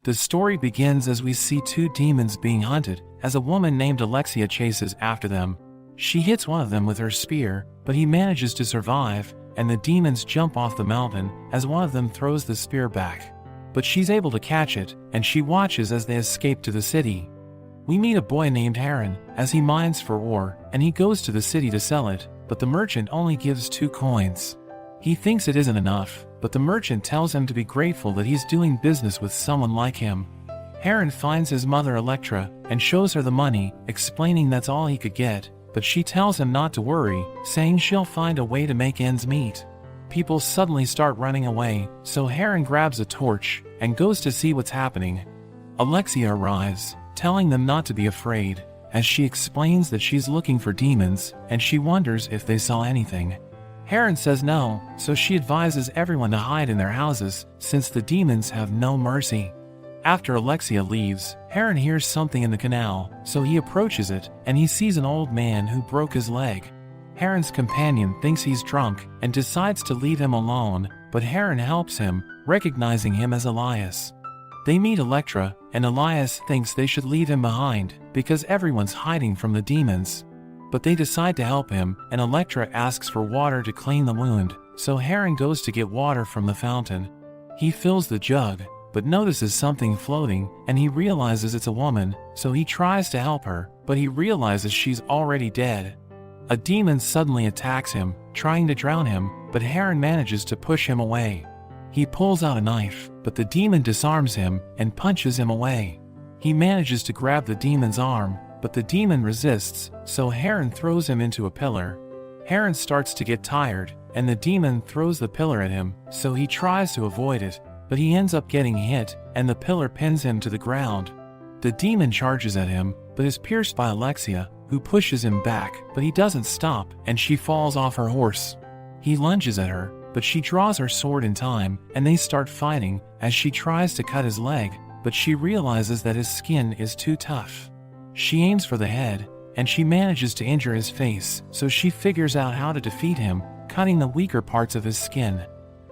The story begins as we see two demons being hunted, as a woman named Alexia chases after them. She hits one of them with her spear, but he manages to survive, and the demons jump off the mountain as one of them throws the spear back. But she's able to catch it, and she watches as they escape to the city. We meet a boy named Heron, as he mines for ore, and he goes to the city to sell it, but the merchant only gives 2 coins. He thinks it isn't enough, but the merchant tells him to be grateful that he's doing business with someone like him. Heron finds his mother Electra, and shows her the money, explaining that's all he could get, but she tells him not to worry, saying she'll find a way to make ends meet. People suddenly start running away, so Heron grabs a torch, and goes to see what's happening. Alexia arrives, telling them not to be afraid, as she explains that she's looking for demons, and she wonders if they saw anything. Heron says no, so she advises everyone to hide in their houses, since the demons have no mercy. After Alexia leaves, Heron hears something in the canal, so he approaches it, and he sees an old man who broke his leg. Heron's companion thinks he's drunk, and decides to leave him alone, but Heron helps him, recognizing him as Elias. They meet Electra, and Elias thinks they should leave him behind, because everyone's hiding from the demons. But they decide to help him, and Electra asks for water to clean the wound, so Heron goes to get water from the fountain. He fills the jug, but notices something floating, and he realizes it's a woman, so he tries to help her, but he realizes she's already dead. A demon suddenly attacks him, trying to drown him, but Heron manages to push him away. He pulls out a knife, but the demon disarms him and punches him away. He manages to grab the demon's arm, but the demon resists, so Heron throws him into a pillar. Heron starts to get tired, and the demon throws the pillar at him, so he tries to avoid it, but he ends up getting hit, and the pillar pins him to the ground. The demon charges at him, but is pierced by Alexia, who pushes him back, but he doesn't stop, and she falls off her horse. He lunges at her, but she draws her sword in time, and they start fighting, as she tries to cut his leg, but she realizes that his skin is too tough. She aims for the head, and she manages to injure his face, so she figures out how to defeat him, cutting the weaker parts of his skin.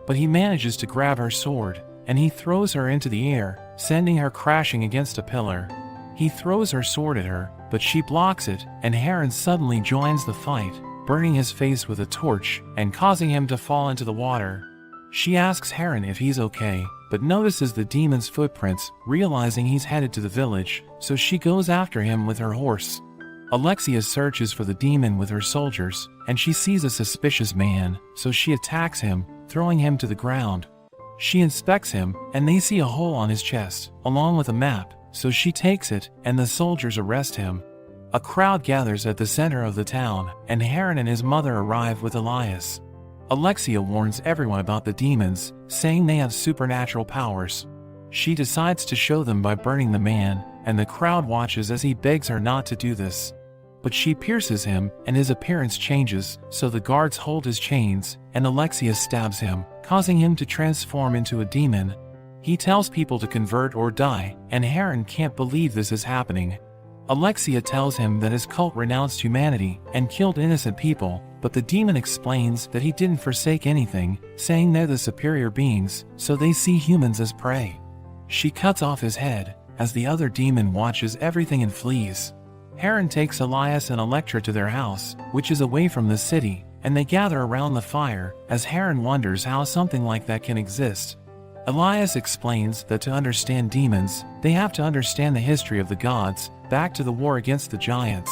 But he manages to grab her sword, and he throws her into the air, sending her crashing against a pillar. He throws her sword at her, but she blocks it, and Heron suddenly joins the fight, burning his face with a torch and causing him to fall into the water. She asks Heron if he's okay, but notices the demon's footprints, realizing he's headed to the village, so she goes after him with her horse. Alexia searches for the demon with her soldiers, and she sees a suspicious man, so she attacks him, throwing him to the ground. She inspects him, and they see a hole on his chest, along with a map, so she takes it, and the soldiers arrest him. A crowd gathers at the center of the town, and Heron and his mother arrive with Elias. Alexia warns everyone about the demons, saying they have supernatural powers. She decides to show them by burning the man, and the crowd watches as he begs her not to do this. But she pierces him, and his appearance changes, so the guards hold his chains, and Alexia stabs him, causing him to transform into a demon. He tells people to convert or die, and Heron can't believe this is happening. Alexia tells him that his cult renounced humanity and killed innocent people, but the demon explains that he didn't forsake anything, saying they're the superior beings, so they see humans as prey. She cuts off his head, as the other demon watches everything and flees. Heron takes Elias and Electra to their house, which is away from the city, and they gather around the fire, as Heron wonders how something like that can exist. Elias explains that to understand demons, they have to understand the history of the gods, back to the war against the giants.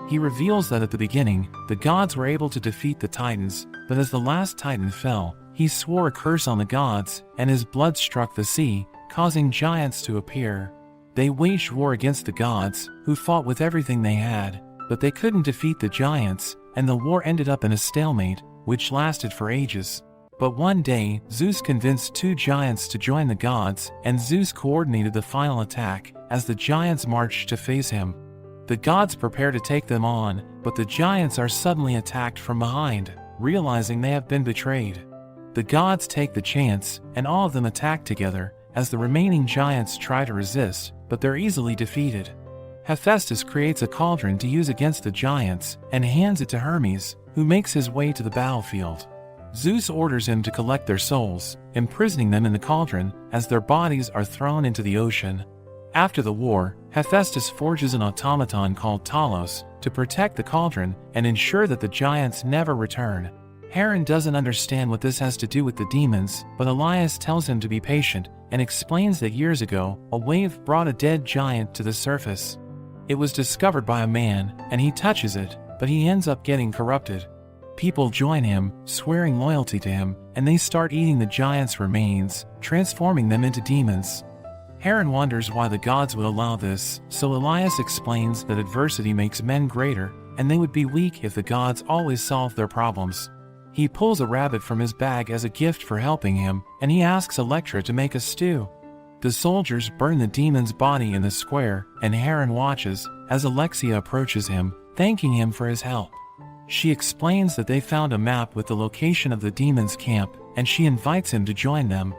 He reveals that at the beginning, the gods were able to defeat the titans, but as the last titan fell, he swore a curse on the gods, and his blood struck the sea, causing giants to appear. They waged war against the gods, who fought with everything they had, but they couldn't defeat the giants, and the war ended up in a stalemate, which lasted for ages. But one day, Zeus convinced 2 giants to join the gods, and Zeus coordinated the final attack, as the giants marched to face him. The gods prepare to take them on, but the giants are suddenly attacked from behind, realizing they have been betrayed. The gods take the chance, and all of them attack together, as the remaining giants try to resist, but they're easily defeated. Hephaestus creates a cauldron to use against the giants, and hands it to Hermes, who makes his way to the battlefield. Zeus orders him to collect their souls, imprisoning them in the cauldron as their bodies are thrown into the ocean. After the war, Hephaestus forges an automaton called Talos to protect the cauldron and ensure that the giants never return. Heron doesn't understand what this has to do with the demons, but Elias tells him to be patient and explains that years ago, a wave brought a dead giant to the surface. It was discovered by a man, and he touches it, but he ends up getting corrupted. People join him, swearing loyalty to him, and they start eating the giant's remains, transforming them into demons. Heron wonders why the gods would allow this, so Elias explains that adversity makes men greater, and they would be weak if the gods always solved their problems. He pulls a rabbit from his bag as a gift for helping him, and he asks Electra to make a stew. The soldiers burn the demon's body in the square, and Heron watches as Alexia approaches him, thanking him for his help. She explains that they found a map with the location of the demon's camp, and she invites him to join them.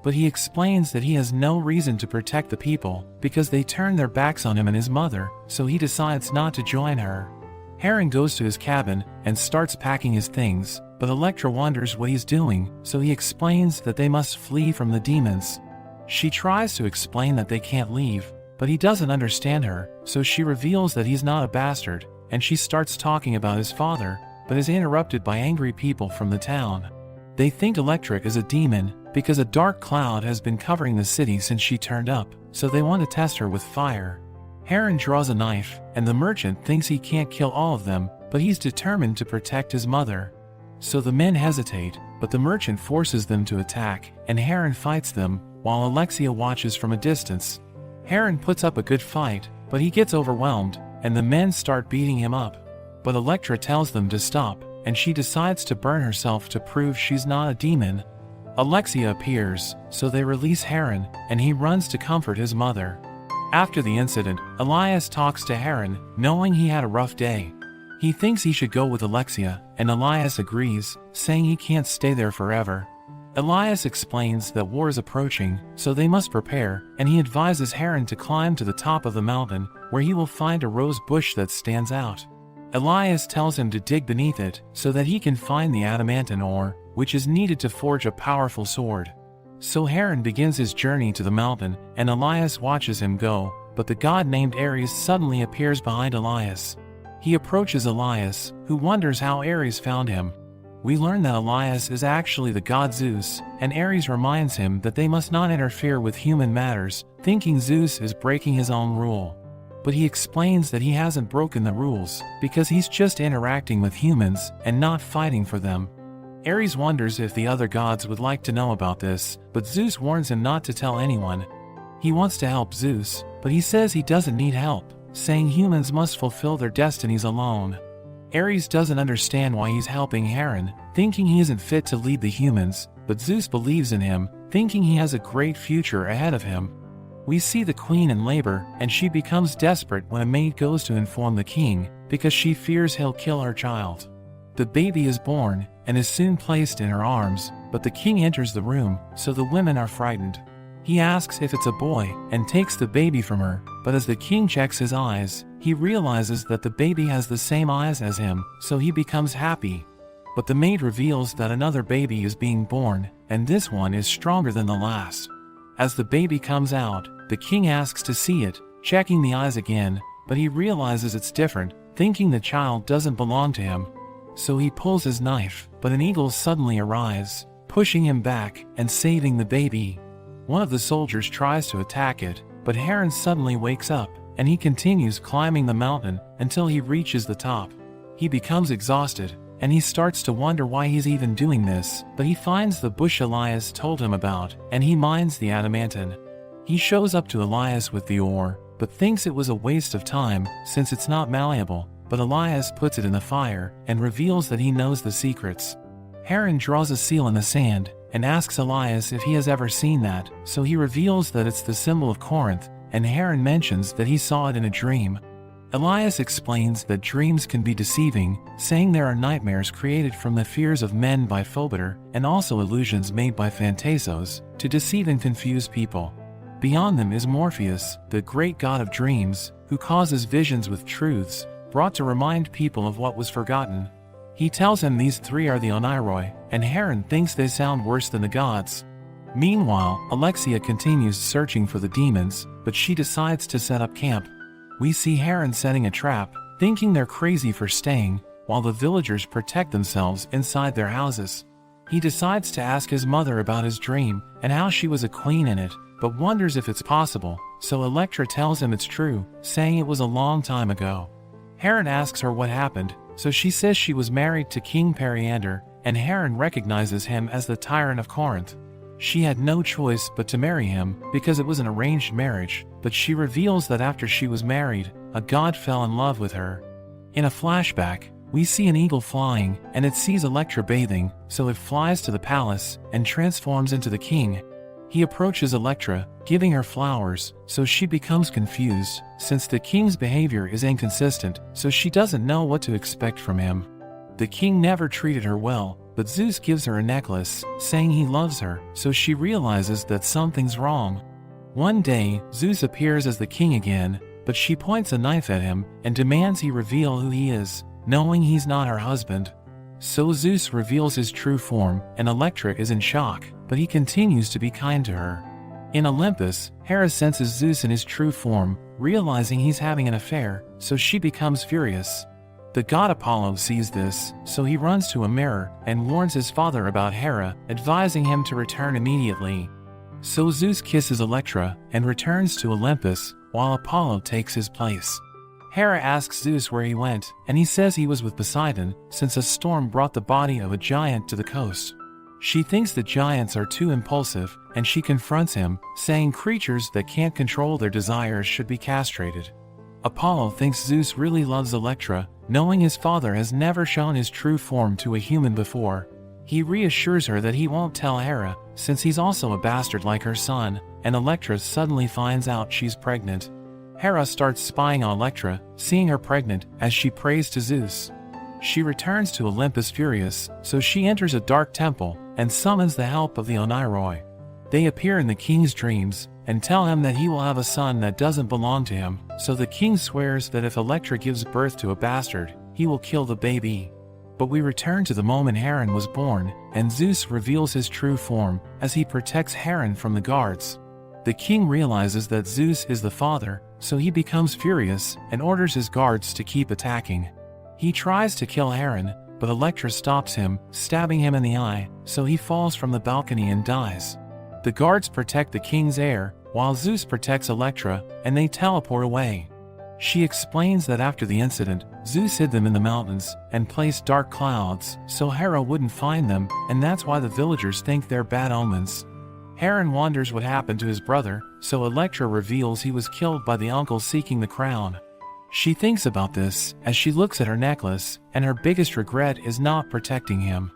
But he explains that he has no reason to protect the people because they turn their backs on him and his mother, so he decides not to join her. Heron goes to his cabin and starts packing his things, but Electra wonders what he's doing, so he explains that they must flee from the demons. She tries to explain that they can't leave, but he doesn't understand her, so she reveals that he's not a bastard, and she starts talking about his father, but is interrupted by angry people from the town. They think Electra is a demon because a dark cloud has been covering the city since she turned up, so they want to test her with fire. Heron draws a knife, and the merchant thinks he can't kill all of them, but he's determined to protect his mother. So the men hesitate, but the merchant forces them to attack, and Heron fights them, while Alexia watches from a distance. Heron puts up a good fight, but he gets overwhelmed, and the men start beating him up. But Electra tells them to stop, and she decides to burn herself to prove she's not a demon. Alexia appears, so they release Heron, and he runs to comfort his mother. After the incident, Elias talks to Heron, knowing he had a rough day. He thinks he should go with Alexia, and Elias agrees, saying he can't stay there forever. Elias explains that war is approaching, so they must prepare, and he advises Heron to climb to the top of the mountain, where he will find a rose bush that stands out. Elias tells him to dig beneath it, so that he can find the adamantine ore, which is needed to forge a powerful sword. So Heron begins his journey to the mountain, and Elias watches him go, but the god named Ares suddenly appears behind Elias. He approaches Elias, who wonders how Ares found him. We learn that Elias is actually the god Zeus, and Ares reminds him that they must not interfere with human matters, thinking Zeus is breaking his own rule. But he explains that he hasn't broken the rules, because he's just interacting with humans and not fighting for them. Ares wonders if the other gods would like to know about this, but Zeus warns him not to tell anyone. He wants to help Zeus, but he says he doesn't need help, saying humans must fulfill their destinies alone. Ares doesn't understand why he's helping Heron, thinking he isn't fit to lead the humans, but Zeus believes in him, thinking he has a great future ahead of him. We see the queen in labor, and she becomes desperate when a maid goes to inform the king, because she fears he'll kill her child. The baby is born, and is soon placed in her arms, but the king enters the room, so the women are frightened. He asks if it's a boy, and takes the baby from her, but as the king checks his eyes, he realizes that the baby has the same eyes as him, so he becomes happy. But the maid reveals that another baby is being born, and this one is stronger than the last. As the baby comes out, the king asks to see it, checking the eyes again, but he realizes it's different, thinking the child doesn't belong to him. So he pulls his knife, but an eagle suddenly arrives, pushing him back and saving the baby. One of the soldiers tries to attack it, but Heron suddenly wakes up, and he continues climbing the mountain until he reaches the top. He becomes exhausted, and he starts to wonder why he's even doing this, but he finds the bush Elias told him about, and he mines the adamantine. He shows up to Elias with the ore, but thinks it was a waste of time since it's not malleable, but Elias puts it in the fire and reveals that he knows the secrets. Heron draws a seal in the sand and asks Elias if he has ever seen that, so he reveals that it's the symbol of Corinth, and Heron mentions that he saw it in a dream. Elias explains that dreams can be deceiving, saying there are nightmares created from the fears of men by Phobeter, and also illusions made by Phantasos, to deceive and confuse people. Beyond them is Morpheus, the great god of dreams, who causes visions with truths, brought to remind people of what was forgotten. He tells him these three are the Oneiroi, and Heron thinks they sound worse than the gods. Meanwhile, Alexia continues searching for the demons, but she decides to set up camp. We see Heron setting a trap, thinking they're crazy for staying, while the villagers protect themselves inside their houses. He decides to ask his mother about his dream and how she was a queen in it, but wonders if it's possible, so Electra tells him it's true, saying it was a long time ago. Heron asks her what happened, so she says she was married to King Periander, and Heron recognizes him as the tyrant of Corinth. She had no choice but to marry him because it was an arranged marriage, but she reveals that after she was married, a god fell in love with her. In a flashback, we see an eagle flying, and it sees Electra bathing, so it flies to the palace and transforms into the king. He approaches Electra, giving her flowers, so she becomes confused, since the king's behavior is inconsistent, so she doesn't know what to expect from him. The king never treated her well, but Zeus gives her a necklace, saying he loves her, so she realizes that something's wrong. One day, Zeus appears as the king again, but she points a knife at him and demands he reveal who he is, knowing he's not her husband. So Zeus reveals his true form, and Electra is in shock, but he continues to be kind to her. In Olympus, Hera senses Zeus in his true form, realizing he's having an affair, so she becomes furious. The god Apollo sees this, so he runs to a mirror and warns his father about Hera, advising him to return immediately. So Zeus kisses Electra and returns to Olympus, while Apollo takes his place. Hera asks Zeus where he went, and he says he was with Poseidon, since a storm brought the body of a giant to the coast. She thinks that giants are too impulsive, and she confronts him, saying creatures that can't control their desires should be castrated. Apollo thinks Zeus really loves Electra, knowing his father has never shown his true form to a human before. He reassures her that he won't tell Hera, since he's also a bastard like her son, and Electra suddenly finds out she's pregnant. Hera starts spying on Electra, seeing her pregnant, as she prays to Zeus. She returns to Olympus furious, so she enters a dark temple and summons the help of the Oneiroi. They appear in the king's dreams and tell him that he will have a son that doesn't belong to him, so the king swears that if Electra gives birth to a bastard, he will kill the baby. But we return to the moment Heron was born, and Zeus reveals his true form as he protects Heron from the guards. The king realizes that Zeus is the father, so he becomes furious and orders his guards to keep attacking. He tries to kill Heron, but Electra stops him, stabbing him in the eye, so he falls from the balcony and dies. The guards protect the king's heir, while Zeus protects Electra, and they teleport away. She explains that after the incident, Zeus hid them in the mountains and placed dark clouds so Hera wouldn't find them, and that's why the villagers think they're bad omens. Heron wonders what happened to his brother, so Electra reveals he was killed by the uncle seeking the crown. She thinks about this as she looks at her necklace, and her biggest regret is not protecting him.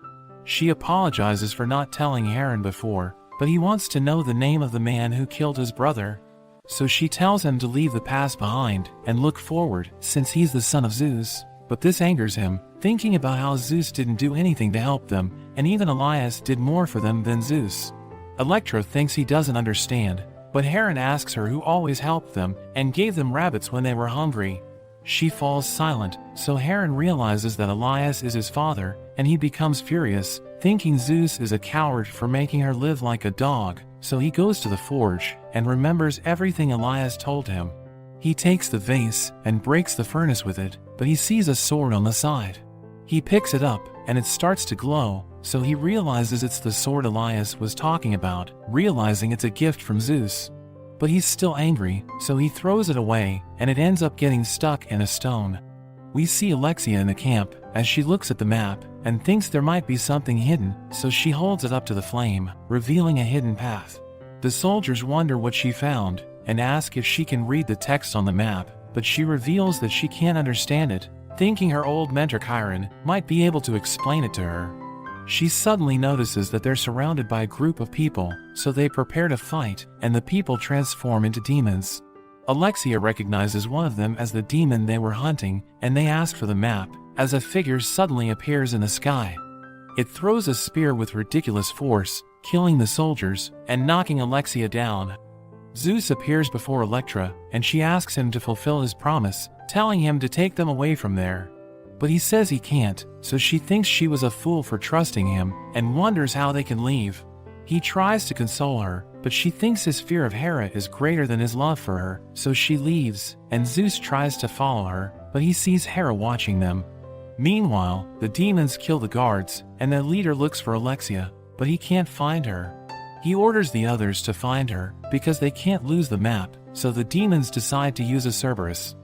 She apologizes for not telling Heron before, but he wants to know the name of the man who killed his brother. So she tells him to leave the past behind and look forward, since he's the son of Zeus. But this angers him, thinking about how Zeus didn't do anything to help them, and even Elias did more for them than Zeus. Electra thinks he doesn't understand, but Heron asks her who always helped them and gave them rabbits when they were hungry. She falls silent, so Heron realizes that Elias is his father, and he becomes furious, thinking Zeus is a coward for making her live like a dog, so he goes to the forge and remembers everything Elias told him. He takes the vase and breaks the furnace with it, but he sees a sword on the side. He picks it up, and it starts to glow, so he realizes it's the sword Elias was talking about, realizing it's a gift from Zeus. But he's still angry, so he throws it away, and it ends up getting stuck in a stone. We see Alexia in the camp, as she looks at the map, and thinks there might be something hidden, so she holds it up to the flame, revealing a hidden path. The soldiers wonder what she found, and ask if she can read the text on the map, but she reveals that she can't understand it, thinking her old mentor Chiron might be able to explain it to her. She suddenly notices that they're surrounded by a group of people, so they prepare to fight, and the people transform into demons. Alexia recognizes one of them as the demon they were hunting, and they ask for the map, as a figure suddenly appears in the sky. It throws a spear with ridiculous force, killing the soldiers, and knocking Alexia down. Zeus appears before Electra, and she asks him to fulfill his promise, telling him to take them away from there. but he says he can't, so she thinks she was a fool for trusting him and wonders how they can leave. He tries to console her, but she thinks his fear of Hera is greater than his love for her, so she leaves, and Zeus tries to follow her, but he sees Hera watching them. Meanwhile, the demons kill the guards, and their leader looks for Alexia, but he can't find her. He orders the others to find her, because they can't lose the map, so the demons decide to use a Cerberus.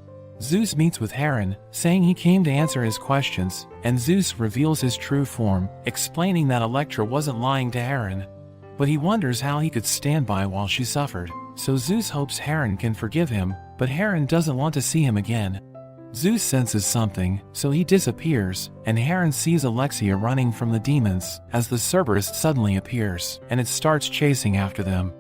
Zeus meets with Hera, saying he came to answer his questions, and Zeus reveals his true form, explaining that Electra wasn't lying to Hera. But he wonders how he could stand by while she suffered, so Zeus hopes Hera can forgive him, but Hera doesn't want to see him again. Zeus senses something, so he disappears, and Hera sees Alexia running from the demons as the Cerberus suddenly appears, and it starts chasing after them.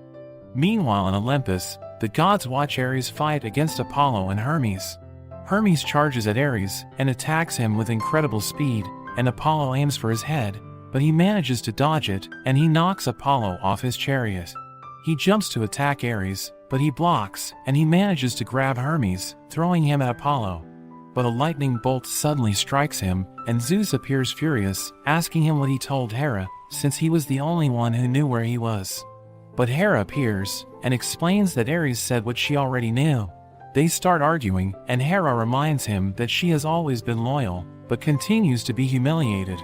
Meanwhile in Olympus, the gods watch Ares fight against Apollo and Hermes. Hermes charges at Ares and attacks him with incredible speed, and Apollo aims for his head, but he manages to dodge it, and he knocks Apollo off his chariot. He jumps to attack Ares, but he blocks, and he manages to grab Hermes, throwing him at Apollo. But a lightning bolt suddenly strikes him, and Zeus appears furious, asking him what he told Hera, since he was the only one who knew where he was. But Hera appears, and explains that Ares said what she already knew. They start arguing, and Hera reminds him that she has always been loyal, but continues to be humiliated.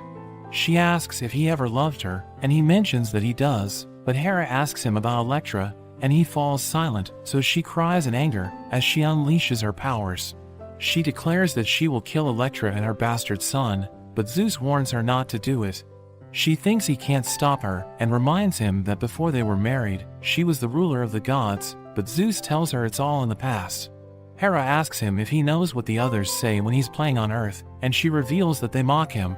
She asks if he ever loved her, and he mentions that he does, but Hera asks him about Electra, and he falls silent, so she cries in anger as she unleashes her powers. She declares that she will kill Electra and her bastard son, but Zeus warns her not to do it. She thinks he can't stop her, and reminds him that before they were married, she was the ruler of the gods, but Zeus tells her it's all in the past. Hera asks him if he knows what the others say when he's playing on Earth, and she reveals that they mock him.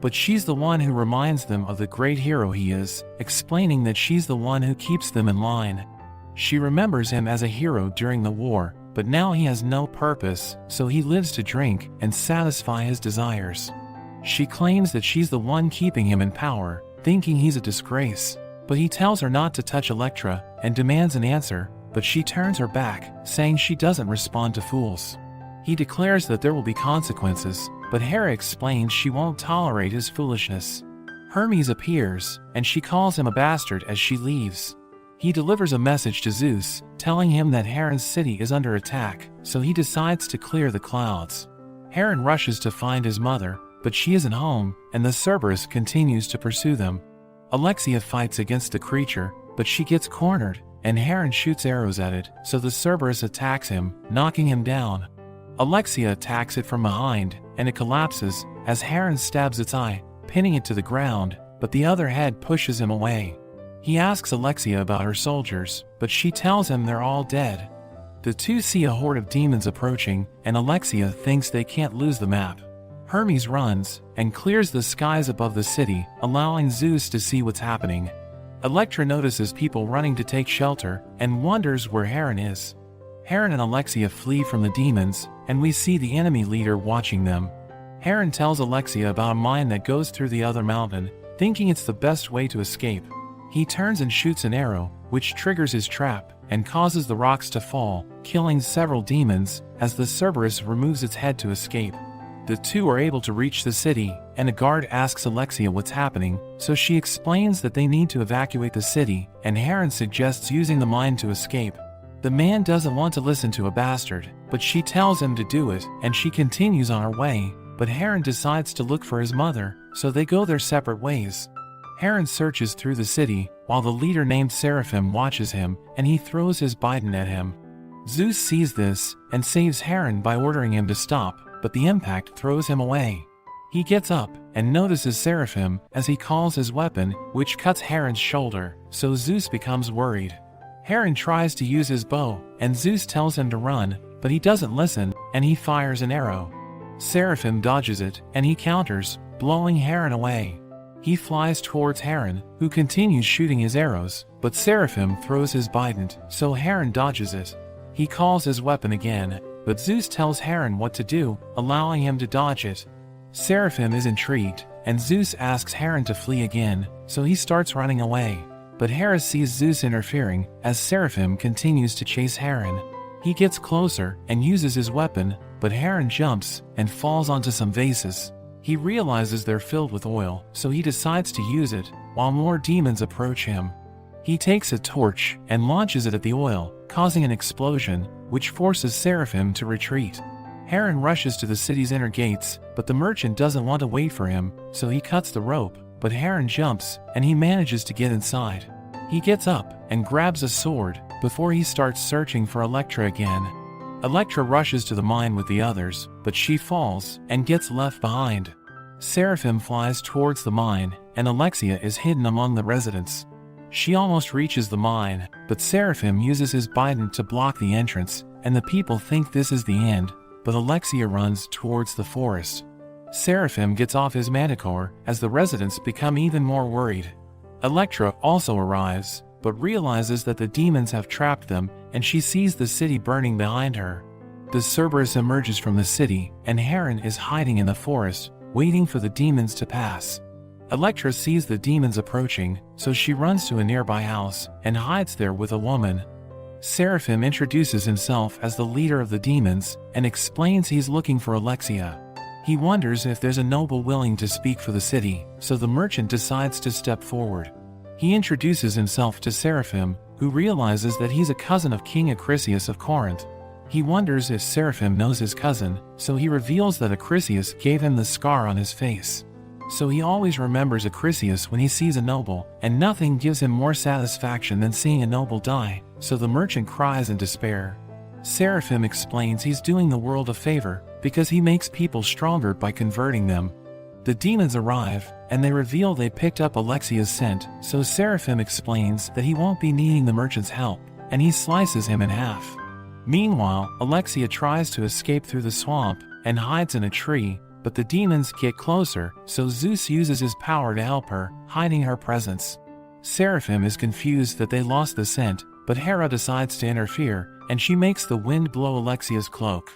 But she's the one who reminds them of the great hero he is, explaining that she's the one who keeps them in line. She remembers him as a hero during the war, but now he has no purpose, so he lives to drink and satisfy his desires. She claims that she's the one keeping him in power, thinking he's a disgrace, but he tells her not to touch Electra and demands an answer, but she turns her back, saying she doesn't respond to fools. He declares that there will be consequences, but Hera explains she won't tolerate his foolishness. Hermes appears, and she calls him a bastard as she leaves. He delivers a message to Zeus, telling him that Hera's city is under attack, so he decides to clear the clouds. Hera rushes to find his mother, but she isn't home, and the Cerberus continues to pursue them. Alexia fights against the creature, but she gets cornered, and Hera shoots arrows at it, so the Cerberus attacks him, knocking him down. Alexia attacks it from behind, and it collapses, as Hera stabs its eye, pinning it to the ground, but the other head pushes him away. He asks Alexia about her soldiers, but she tells him they're all dead. The two see a horde of demons approaching, and Alexia thinks they can't lose the map. Hermes runs, and clears the skies above the city, allowing Zeus to see what's happening. Electra notices people running to take shelter, and wonders where Hera is. Hera and Alexia flee from the demons, and we see the enemy leader watching them. Hera tells Alexia about a mine that goes through the other mountain, thinking it's the best way to escape. He turns and shoots an arrow, which triggers his trap, and causes the rocks to fall, killing several demons, as the Cerberus removes its head to escape. The two are able to reach the city, and a guard asks Alexia what's happening, so she explains that they need to evacuate the city, and Hera suggests using the mine to escape. The man doesn't want to listen to a bastard, but she tells him to do it, and she continues on her way, but Hera decides to look for his mother, so they go their separate ways. Hera searches through the city, while the leader named Seraphim watches him, and he throws his bidon at him. Zeus sees this, and saves Hera by ordering him to stop, but the impact throws him away. He gets up, and notices Seraphim, as he calls his weapon, which cuts Hera's shoulder, so Zeus becomes worried. Hera tries to use his bow, and Zeus tells him to run, but he doesn't listen, and he fires an arrow. Seraphim dodges it, and he counters, blowing Hera away. He flies towards Hera, who continues shooting his arrows, but Seraphim throws his bidon, so Hera dodges it. He calls his weapon again, but Zeus tells Hera what to do, allowing him to dodge it. Seraphim is intrigued, and Zeus asks Hera to flee again, so he starts running away. But Hera sees Zeus interfering, as Seraphim continues to chase Hera. He gets closer, and uses his weapon, but Heron jumps and falls onto some vases. He realizes they're filled with oil, so he decides to use it, while more demons approach him. He takes a torch and launches it at the oil, causing an explosion, which forces Seraphim to retreat. Heron rushes to the city's inner gates, but the merchant doesn't want to wait for him, so he cuts the rope, but Heron jumps, and he manages to get inside. He gets up and grabs a sword, before he starts searching for Elektra again. Elektra rushes to the mine with the others, but she falls and gets left behind. Seraphim flies towards the mine, and Alexia is hidden among the residents. She almost reaches the mine, but Seraphim uses his bident to block the entrance, and the people think this is the end, but Alexia runs towards the forest. Seraphim gets off his manticore as the residents become even more worried. Elektra also arrives, but realizes that the demons have trapped them, and she sees the city burning behind her. The Cerberus emerges from the city, and Heron is hiding in the forest, waiting for the demons to pass. Elektra sees the demons approaching, so she runs to a nearby house and hides there with a woman. Seraphim introduces himself as the leader of the demons and explains he's looking for Alexia. He wonders if there's a noble willing to speak for the city, so the merchant decides to step forward. He introduces himself to Seraphim, who realizes that he's a cousin of King Acrisius of Corinth. He wonders if Seraphim knows his cousin, so he reveals that Acrisius gave him the scar on his face. So he always remembers Acrisius when he sees a noble, and nothing gives him more satisfaction than seeing a noble die, so the merchant cries in despair. Seraphim explains he's doing the world a favor, because he makes people stronger by converting them. The demons arrive, and they reveal they picked up Alexia's scent, so Seraphim explains that he won't be needing the merchant's help, and he slices him in half. Meanwhile, Alexia tries to escape through the swamp, and hides in a tree, but the demons get closer, so Zeus uses his power to help her, hiding her presence. Seraphim is confused that they lost the scent, but Hera decides to interfere, and she makes the wind blow Alexia's cloak.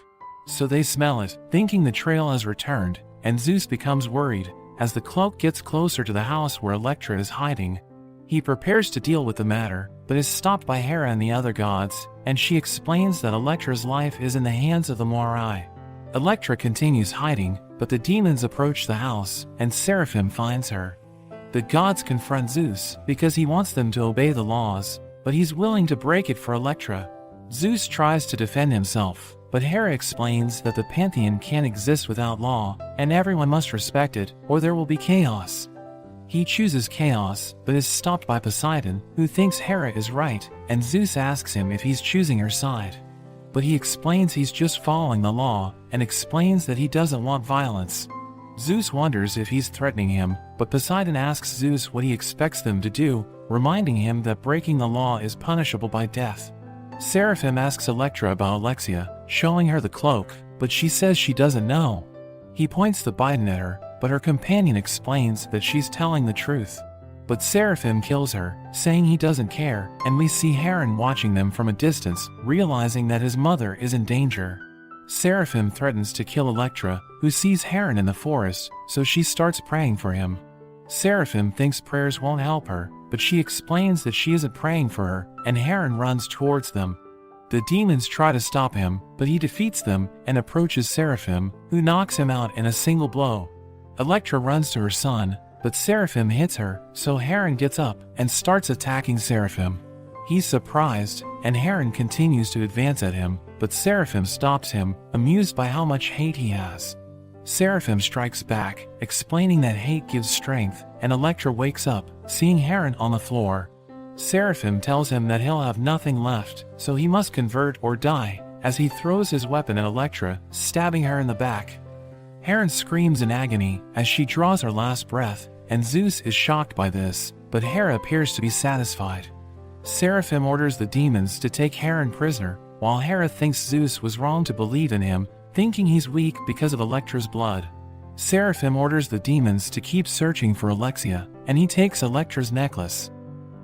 So they smell it, thinking the trail has returned, and Zeus becomes worried, as the cloak gets closer to the house where Elektra is hiding. He prepares to deal with the matter, but is stopped by Hera and the other gods, and she explains that Elektra's life is in the hands of the Moirai. Elektra continues hiding, but the demons approach the house, and Seraphim finds her. The gods confront Zeus, because he wants them to obey the laws, but he's willing to break it for Elektra. Zeus tries to defend himself, but Hera explains that the pantheon can't exist without law, and everyone must respect it, or there will be chaos. He chooses chaos, but is stopped by Poseidon, who thinks Hera is right, and Zeus asks him if he's choosing her side. But he explains he's just following the law, and explains that he doesn't want violence. Zeus wonders if he's threatening him, but Poseidon asks Zeus what he expects them to do, reminding him that breaking the law is punishable by death. Seraphim asks Elektra about Alexia, showing her the cloak, but she says she doesn't know. He points the bident at her, but her companion explains that she's telling the truth. But Seraphim kills her, saying he doesn't care, and we see Heron watching them from a distance, realizing that his mother is in danger. Seraphim threatens to kill Elektra, who sees Heron in the forest, so she starts praying for him. Seraphim thinks prayers won't help her, but she explains that she isn't praying for her, and Heron runs towards them. The demons try to stop him, but he defeats them and approaches Seraphim, who knocks him out in a single blow. Elektra runs to her son, but Seraphim hits her, so Heron gets up and starts attacking Seraphim. He's surprised, and Heron continues to advance at him, but Seraphim stops him, amused by how much hate he has. Seraphim strikes back, explaining that hate gives strength, and Elektra wakes up, seeing Heron on the floor. Seraphim tells him that he'll have nothing left, so he must convert or die, as he throws his weapon at Elektra, stabbing her in the back. Heron screams in agony as she draws her last breath, and Zeus is shocked by this, but Hera appears to be satisfied. Seraphim orders the demons to take Heron prisoner, while Hera thinks Zeus was wrong to believe in him, thinking he's weak because of Elektra's blood. Seraphim orders the demons to keep searching for Alexia, and he takes Elektra's necklace.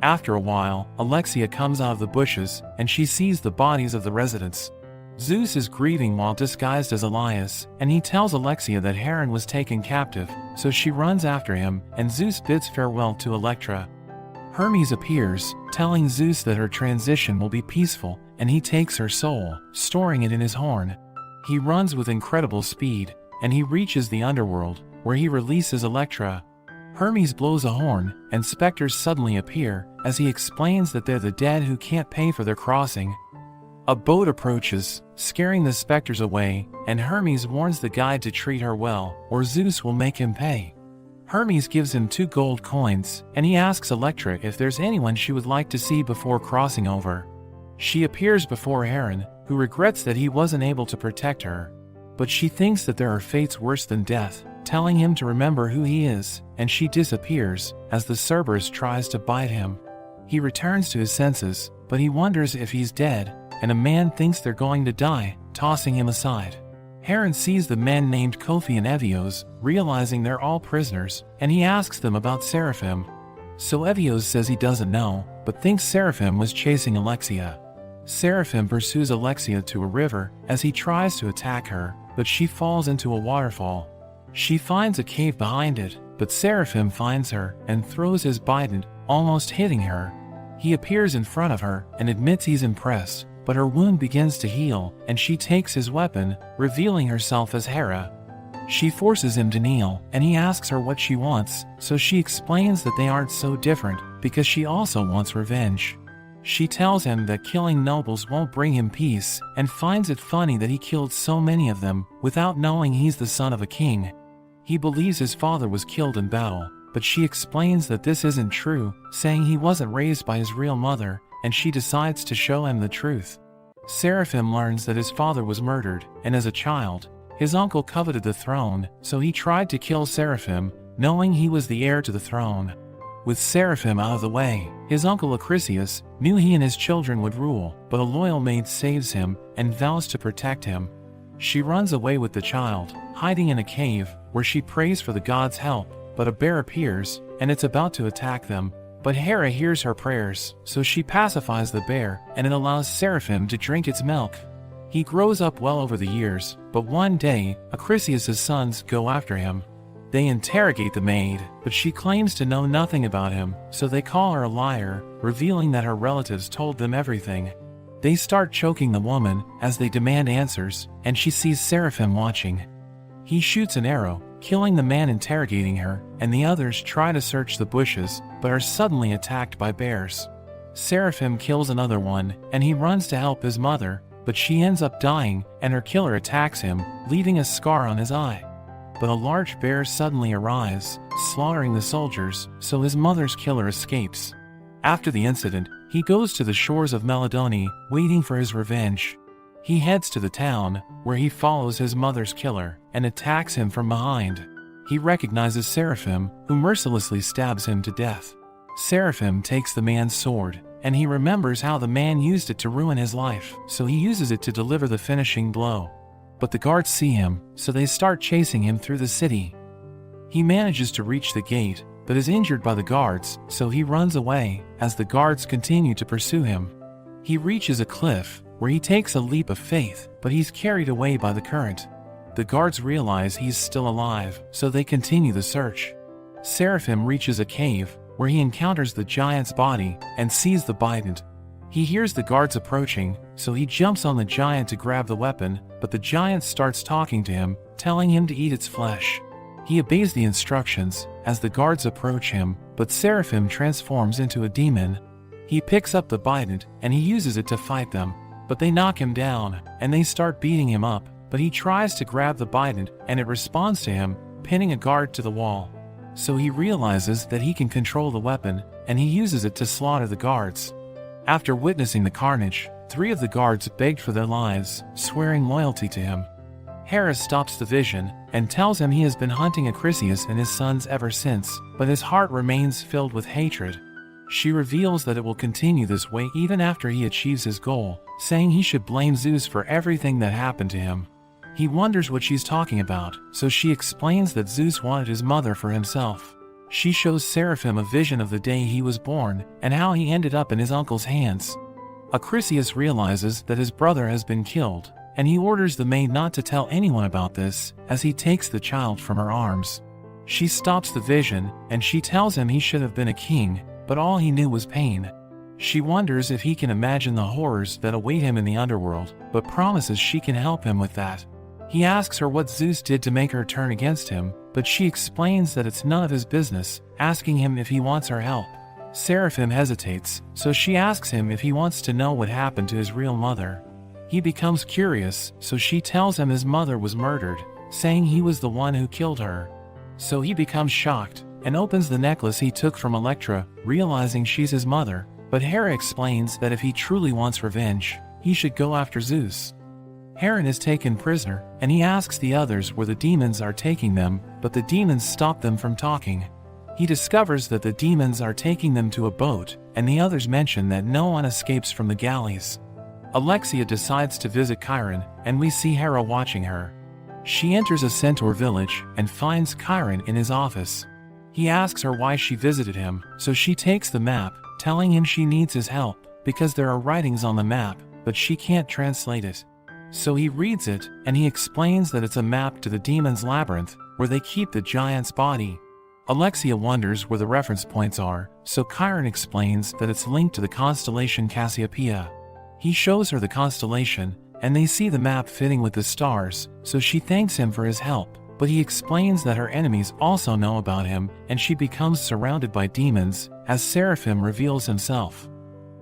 After a while, Alexia comes out of the bushes, and she sees the bodies of the residents. Zeus is grieving while disguised as Elias, and he tells Alexia that Heron was taken captive, so she runs after him, and Zeus bids farewell to Elektra. Hermes appears, telling Zeus that her transition will be peaceful, and he takes her soul, storing it in his horn. He runs with incredible speed, and he reaches the underworld, where he releases Electra. Hermes blows a horn, and specters suddenly appear, as he explains that they're the dead who can't pay for their crossing. A boat approaches, scaring the specters away, and Hermes warns the guide to treat her well, or Zeus will make him pay. Hermes gives him 2 gold coins, and he asks Electra if there's anyone she would like to see before crossing over. She appears before Heron, who regrets that he wasn't able to protect her. But she thinks that there are fates worse than death, telling him to remember who he is, and she disappears, as the Cerberus tries to bite him. He returns to his senses, but he wonders if he's dead, and a man thinks they're going to die, tossing him aside. Heron sees the men named Kofi and Evios, realizing they're all prisoners, and he asks them about Seraphim. So Evios says he doesn't know, but thinks Seraphim was chasing Alexia. Seraphim pursues Alexia to a river as he tries to attack her, but she falls into a waterfall. She finds a cave behind it, but Seraphim finds her and throws his bident, almost hitting her. He appears in front of her and admits he's impressed, but her wound begins to heal, and she takes his weapon, revealing herself as Hera. She forces him to kneel, and he asks her what she wants, so she explains that they aren't so different, because she also wants revenge. She tells him that killing nobles won't bring him peace, and finds it funny that he killed so many of them, without knowing he's the son of a king. He believes his father was killed in battle, but she explains that this isn't true, saying he wasn't raised by his real mother, and she decides to show him the truth. Seraphim learns that his father was murdered, and as a child, his uncle coveted the throne, so he tried to kill Seraphim, knowing he was the heir to the throne. With Seraphim out of the way, his uncle Acrisius knew he and his children would rule, but a loyal maid saves him and vows to protect him. She runs away with the child, hiding in a cave, where she prays for the gods' help, but a bear appears, and it's about to attack them. But Hera hears her prayers, so she pacifies the bear, and it allows Seraphim to drink its milk. He grows up well over the years, but one day, Acrisius' sons go after him. They interrogate the maid, but she claims to know nothing about him, so they call her a liar, revealing that her relatives told them everything. They start choking the woman, as they demand answers, and she sees Seraphim watching. He shoots an arrow, killing the man interrogating her, and the others try to search the bushes, but are suddenly attacked by bears. Seraphim kills another one, and he runs to help his mother, but she ends up dying, and her killer attacks him, leaving a scar on his eye. But a large bear suddenly arrives, slaughtering the soldiers, so his mother's killer escapes. After the incident, he goes to the shores of Melodone, waiting for his revenge. He heads to the town, where he follows his mother's killer, and attacks him from behind. He recognizes Seraphim, who mercilessly stabs him to death. Seraphim takes the man's sword, and he remembers how the man used it to ruin his life, so he uses it to deliver the finishing blow. But the guards see him, so they start chasing him through the city. He manages to reach the gate, but is injured by the guards, so he runs away, as the guards continue to pursue him. He reaches a cliff, where he takes a leap of faith, but he's carried away by the current. The guards realize he's still alive, so they continue the search. Seraphim reaches a cave, where he encounters the giant's body, and sees the bident. He hears the guards approaching, so he jumps on the giant to grab the weapon, but the giant starts talking to him, telling him to eat its flesh. He obeys the instructions, as the guards approach him, but Seraphim transforms into a demon. He picks up the bident, and he uses it to fight them, but they knock him down, and they start beating him up, but he tries to grab the bident, and it responds to him, pinning a guard to the wall. So he realizes that he can control the weapon, and he uses it to slaughter the guards. After witnessing the carnage, 3 of the guards begged for their lives, swearing loyalty to him. Hera stops the vision, and tells him he has been hunting Acrisius and his sons ever since, but his heart remains filled with hatred. She reveals that it will continue this way even after he achieves his goal, saying he should blame Zeus for everything that happened to him. He wonders what she's talking about, so she explains that Zeus wanted his mother for himself. She shows Seraphim a vision of the day he was born, and how he ended up in his uncle's hands. Acrisius realizes that his brother has been killed, and he orders the maid not to tell anyone about this, as he takes the child from her arms. She stops the vision, and she tells him he should have been a king, but all he knew was pain. She wonders if he can imagine the horrors that await him in the underworld, but promises she can help him with that. He asks her what Zeus did to make her turn against him, but she explains that it's none of his business, asking him if he wants her help. Seraphim hesitates, so she asks him if he wants to know what happened to his real mother. He becomes curious, so she tells him his mother was murdered, saying he was the one who killed her. So he becomes shocked, and opens the necklace he took from Electra, realizing she's his mother, but Hera explains that if he truly wants revenge, he should go after Zeus. Hera is taken prisoner, and he asks the others where the demons are taking them, but the demons stop them from talking. He discovers that the demons are taking them to a boat, and the others mention that no one escapes from the galleys. Alexia decides to visit Chiron, and we see Hera watching her. She enters a centaur village, and finds Chiron in his office. He asks her why she visited him, so she takes the map, telling him she needs his help, because there are writings on the map, but she can't translate it. So he reads it, and he explains that it's a map to the demon's labyrinth, where they keep the giant's body. Alexia wonders where the reference points are, so Chiron explains that it's linked to the constellation Cassiopeia. He shows her the constellation, and they see the map fitting with the stars, so she thanks him for his help, but he explains that her enemies also know about him, and she becomes surrounded by demons, as Seraphim reveals himself.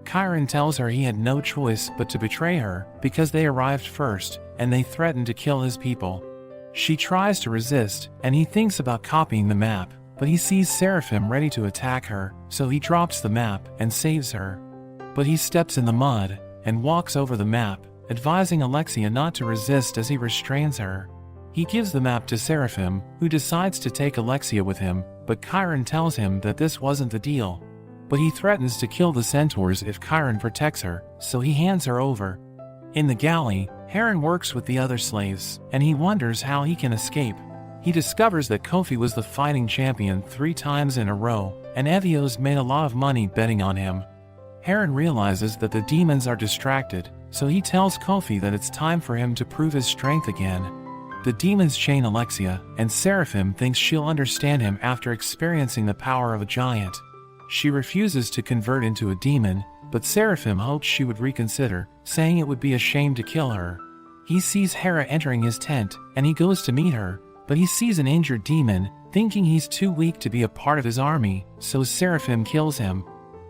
Chiron tells her he had no choice but to betray her, because they arrived first, and they threatened to kill his people. She tries to resist, and he thinks about copying the map, but he sees Seraphim ready to attack her, so he drops the map and saves her. But he steps in the mud, and walks over the map, advising Alexia not to resist as he restrains her. He gives the map to Seraphim, who decides to take Alexia with him, but Chiron tells him that this wasn't the deal. But he threatens to kill the centaurs if Chiron protects her, so he hands her over. In the galley, Hera works with the other slaves, and he wonders how he can escape. He discovers that Kofi was the fighting champion 3 times in a row, and Evios made a lot of money betting on him. Hera realizes that the demons are distracted, so he tells Kofi that it's time for him to prove his strength again. The demons chain Alexia, and Seraphim thinks she'll understand him after experiencing the power of a giant. She refuses to convert into a demon, but Seraphim hopes she would reconsider, saying it would be a shame to kill her. He sees Hera entering his tent, and he goes to meet her, but he sees an injured demon, thinking he's too weak to be a part of his army, so Seraphim kills him.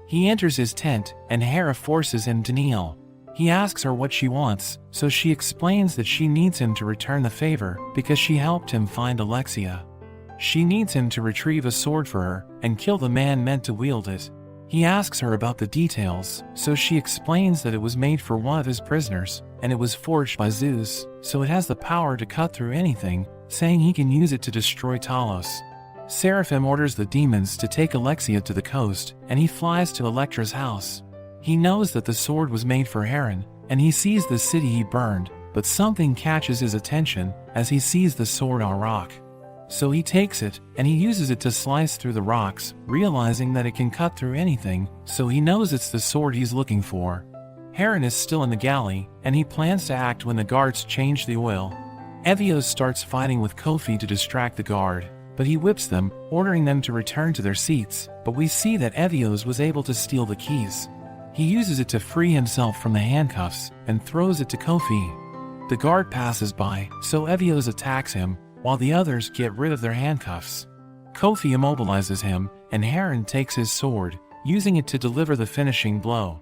He enters his tent, and Hera forces him to kneel. He asks her what she wants, so she explains that she needs him to return the favor, because she helped him find Alexia. She needs him to retrieve a sword for her, and kill the man meant to wield it. He asks her about the details, so she explains that it was made for one of his prisoners, and it was forged by Zeus, so it has the power to cut through anything, saying he can use it to destroy Talos. Seraphim orders the demons to take Alexia to the coast, and he flies to Electra's house. He knows that the sword was made for Hera, and he sees the city he burned, but something catches his attention as he sees the sword on rock. So he takes it, and he uses it to slice through the rocks, realizing that it can cut through anything, so he knows it's the sword he's looking for. Hera is still in the galley, and he plans to act when the guards change the oil. Evios starts fighting with Kofi to distract the guard, but he whips them, ordering them to return to their seats, but we see that Evios was able to steal the keys. He uses it to free himself from the handcuffs, and throws it to Kofi. The guard passes by, so Evios attacks him, while the others get rid of their handcuffs. Kofi immobilizes him, and Hera takes his sword, using it to deliver the finishing blow.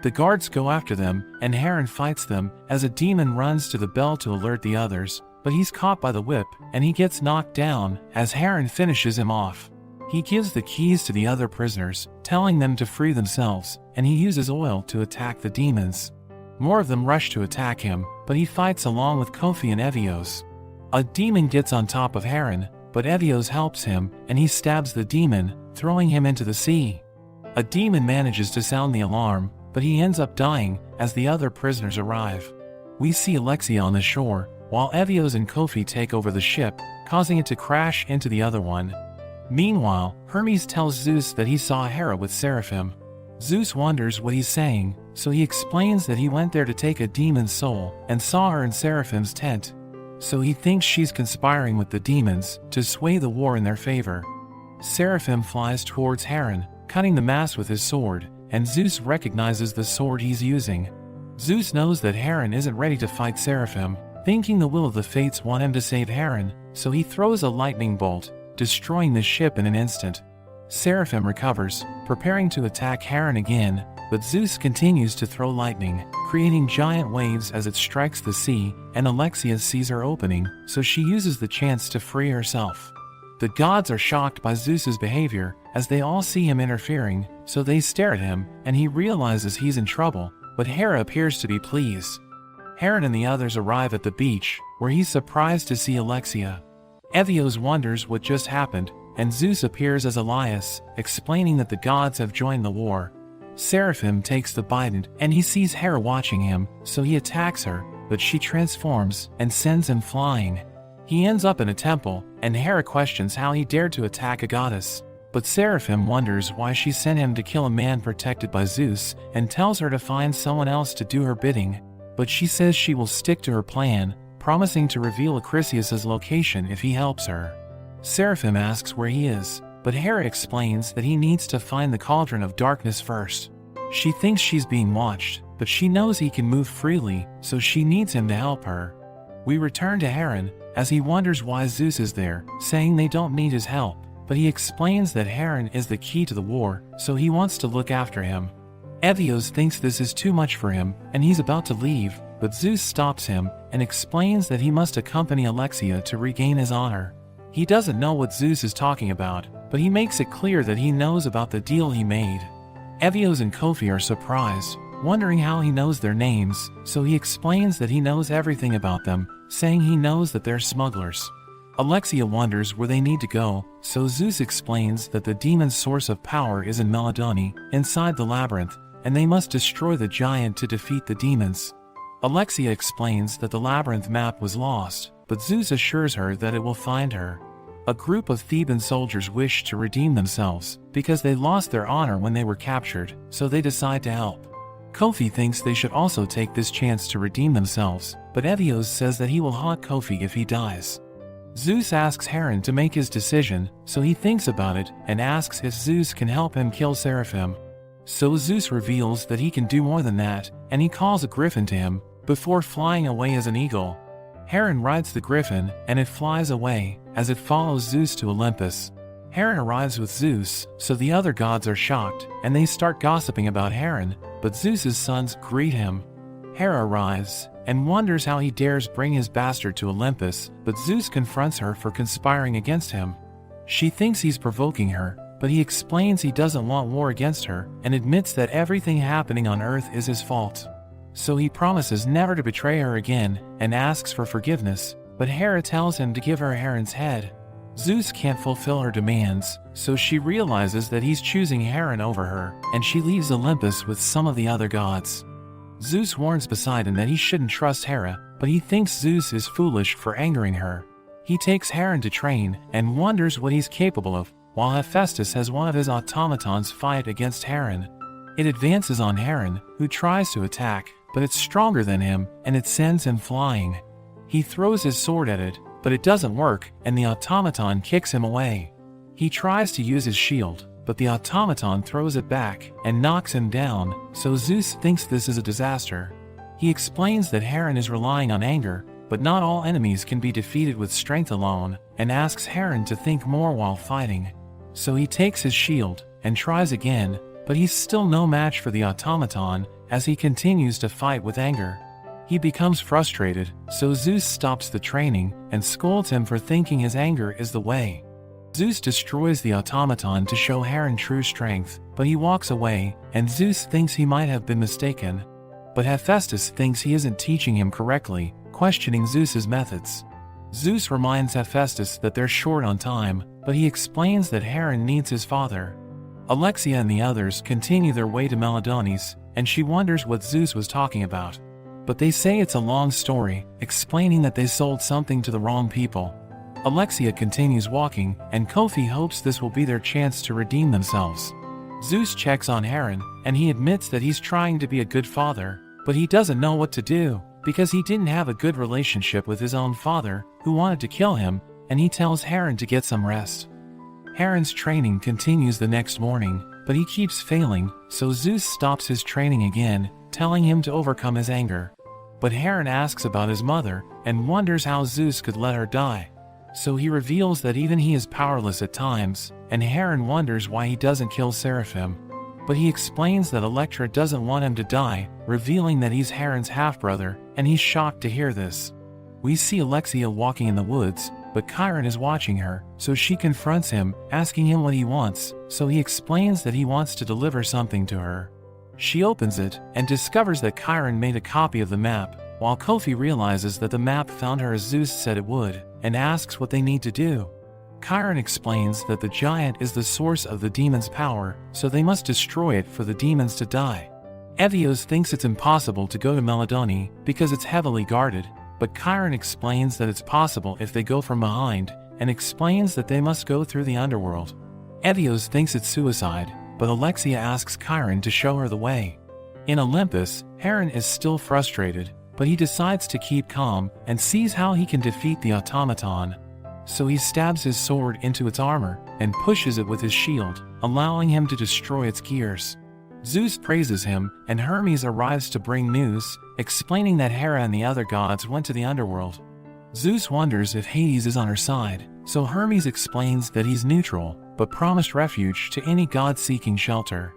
The guards go after them, and Hera fights them, as a demon runs to the bell to alert the others, but he's caught by the whip, and he gets knocked down, as Hera finishes him off. He gives the keys to the other prisoners, telling them to free themselves, and he uses oil to attack the demons. More of them rush to attack him, but he fights along with Kofi and Evios. A demon gets on top of Hera, but Evios helps him, and he stabs the demon, throwing him into the sea. A demon manages to sound the alarm, but he ends up dying as the other prisoners arrive. We see Alexia on the shore, while Evios and Kofi take over the ship, causing it to crash into the other one. Meanwhile, Hermes tells Zeus that he saw Hera with Seraphim. Zeus wonders what he's saying, so he explains that he went there to take a demon's soul, and saw her in Seraphim's tent. So he thinks she's conspiring with the demons to sway the war in their favor. Seraphim flies towards Hera, cutting the mast with his sword, and Zeus recognizes the sword he's using. Zeus knows that Heron isn't ready to fight Seraphim, thinking the will of the fates want him to save Heron, so he throws a lightning bolt, destroying the ship in an instant. Seraphim recovers, preparing to attack Heron again, but Zeus continues to throw lightning, creating giant waves as it strikes the sea, and Alexia sees her opening, so she uses the chance to free herself. The gods are shocked by Zeus's behavior, as they all see him interfering, so they stare at him, and he realizes he's in trouble, but Hera appears to be pleased. Heron and the others arrive at the beach, where he's surprised to see Alexia. Evios wonders what just happened, and Zeus appears as Elias, explaining that the gods have joined the war. Seraphim takes the bite and he sees Hera watching him, so he attacks her, but she transforms and sends him flying. He ends up in a temple, and Hera questions how he dared to attack a goddess. But Seraphim wonders why she sent him to kill a man protected by Zeus, and tells her to find someone else to do her bidding. But she says she will stick to her plan, promising to reveal Acrisius's location if he helps her. Seraphim asks where he is, but Hera explains that he needs to find the cauldron of darkness first. She thinks she's being watched, but she knows he can move freely, so she needs him to help her. We return to Heron, as he wonders why Zeus is there, saying they don't need his help, but he explains that Heron is the key to the war, so he wants to look after him. Evios thinks this is too much for him, and he's about to leave, but Zeus stops him, and explains that he must accompany Alexia to regain his honor. He doesn't know what Zeus is talking about, but he makes it clear that he knows about the deal he made. Evios and Kofi are surprised, wondering how he knows their names, so he explains that he knows everything about them, saying he knows that they're smugglers. Alexia wonders where they need to go, so Zeus explains that the demon's source of power is in Melodoni, inside the labyrinth, and they must destroy the giant to defeat the demons. Alexia explains that the labyrinth map was lost, but Zeus assures her that it will find her. A group of Theban soldiers wish to redeem themselves, because they lost their honor when they were captured, so they decide to help. Kofi thinks they should also take this chance to redeem themselves, but Evios says that he will haunt Kofi if he dies. Zeus asks Heron to make his decision, so he thinks about it and asks if Zeus can help him kill Seraphim. So Zeus reveals that he can do more than that, and he calls a griffin to him, before flying away as an eagle. Heron rides the griffin, and it flies away, as it follows Zeus to Olympus. Heron arrives with Zeus, so the other gods are shocked, and they start gossiping about Heron, but Zeus's sons greet him. Hera arrives, and wonders how he dares bring his bastard to Olympus, but Zeus confronts her for conspiring against him. She thinks he's provoking her, but he explains he doesn't want war against her, and admits that everything happening on Earth is his fault. So he promises never to betray her again, and asks for forgiveness, but Hera tells him to give her Heron's head. Zeus can't fulfill her demands, so she realizes that he's choosing Heron over her, and she leaves Olympus with some of the other gods. Zeus warns Poseidon that he shouldn't trust Hera, but he thinks Zeus is foolish for angering her. He takes Heron to train, and wonders what he's capable of, while Hephaestus has one of his automatons fight against Heron. It advances on Heron, who tries to attack, but it's stronger than him, and it sends him flying. He throws his sword at it, but it doesn't work, and the automaton kicks him away. He tries to use his shield, but the automaton throws it back and knocks him down, so Zeus thinks this is a disaster. He explains that Heron is relying on anger, but not all enemies can be defeated with strength alone, and asks Heron to think more while fighting. So he takes his shield and tries again, but he's still no match for the automaton as he continues to fight with anger. He becomes frustrated, so Zeus stops the training and scolds him for thinking his anger is the way. Zeus destroys the automaton to show Heron true strength, but he walks away, and Zeus thinks he might have been mistaken. But Hephaestus thinks he isn't teaching him correctly, questioning Zeus's methods. Zeus reminds Hephaestus that they're short on time, but he explains that Heron needs his father. Alexia and the others continue their way to Melodoni's, and she wonders what Zeus was talking about. But they say it's a long story, explaining that they sold something to the wrong people. Alexia continues walking, and Kofi hopes this will be their chance to redeem themselves. Zeus checks on Heron, and he admits that he's trying to be a good father, but he doesn't know what to do, because he didn't have a good relationship with his own father, who wanted to kill him, and he tells Heron to get some rest. Heron's training continues the next morning, but he keeps failing, so Zeus stops his training again, telling him to overcome his anger. But Heron asks about his mother, and wonders how Zeus could let her die. So he reveals that even he is powerless at times, and Heron wonders why he doesn't kill Seraphim. But he explains that Electra doesn't want him to die, revealing that he's Heron's half-brother, and he's shocked to hear this. We see Alexia walking in the woods, but Chiron is watching her, so she confronts him, asking him what he wants, so he explains that he wants to deliver something to her. She opens it, and discovers that Chiron made a copy of the map, while Kofi realizes that the map found her as Zeus said it would, and asks what they need to do. Chiron explains that the giant is the source of the demon's power, so they must destroy it for the demons to die. Evios thinks it's impossible to go to Melodoni because it's heavily guarded, but Chiron explains that it's possible if they go from behind, and explains that they must go through the underworld. Evios thinks it's suicide, but Alexia asks Chiron to show her the way. In Olympus, Heron is still frustrated, but he decides to keep calm and sees how he can defeat the automaton. So he stabs his sword into its armor and pushes it with his shield, allowing him to destroy its gears. Zeus praises him, and Hermes arrives to bring news, explaining that Hera and the other gods went to the underworld. Zeus wonders if Hades is on her side, so Hermes explains that he's neutral, but promised refuge to any god seeking shelter.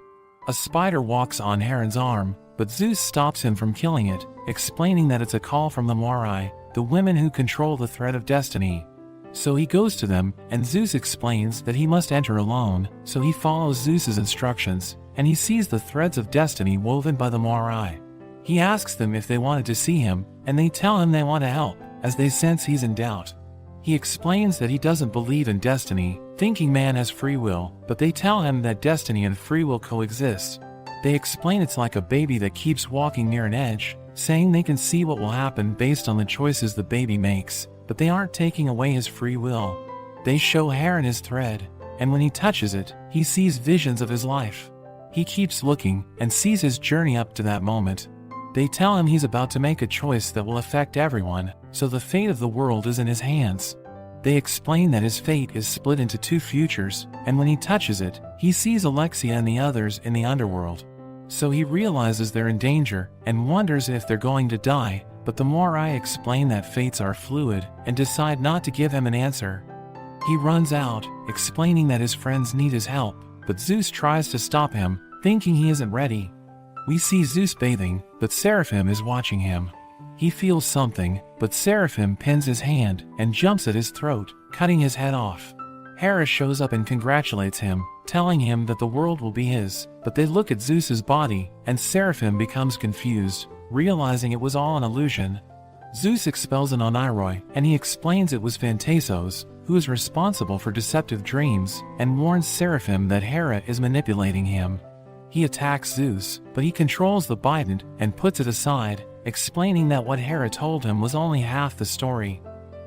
A spider walks on Heron's arm, but Zeus stops him from killing it, explaining that it's a call from the Moirai, the women who control the thread of destiny. So he goes to them, and Zeus explains that he must enter alone, so he follows Zeus's instructions, and he sees the threads of destiny woven by the Moirai. He asks them if they wanted to see him, and they tell him they want to help, as they sense he's in doubt. He explains that he doesn't believe in destiny, thinking man has free will, but they tell him that destiny and free will coexist. They explain it's like a baby that keeps walking near an edge, saying they can see what will happen based on the choices the baby makes, but they aren't taking away his free will. They show Heron his thread, and when he touches it, he sees visions of his life. He keeps looking, and sees his journey up to that moment. They tell him he's about to make a choice that will affect everyone, so the fate of the world is in his hands. They explain that his fate is split into two futures, and when he touches it, he sees Alexia and the others in the underworld. So he realizes they're in danger, and wonders if they're going to die, but the Moirai explain that fates are fluid, and decide not to give him an answer. He runs out, explaining that his friends need his help, but Zeus tries to stop him, thinking he isn't ready. We see Zeus bathing, but Seraphim is watching him. He feels something, but Seraphim pins his hand and jumps at his throat, cutting his head off. Hera shows up and congratulates him, telling him that the world will be his, but they look at Zeus's body, and Seraphim becomes confused, realizing it was all an illusion. Zeus expels an Oneiroi, and he explains it was Phantasos, who is responsible for deceptive dreams, and warns Seraphim that Hera is manipulating him. He attacks Zeus, but he controls the bident and puts it aside, explaining that what Hera told him was only half the story.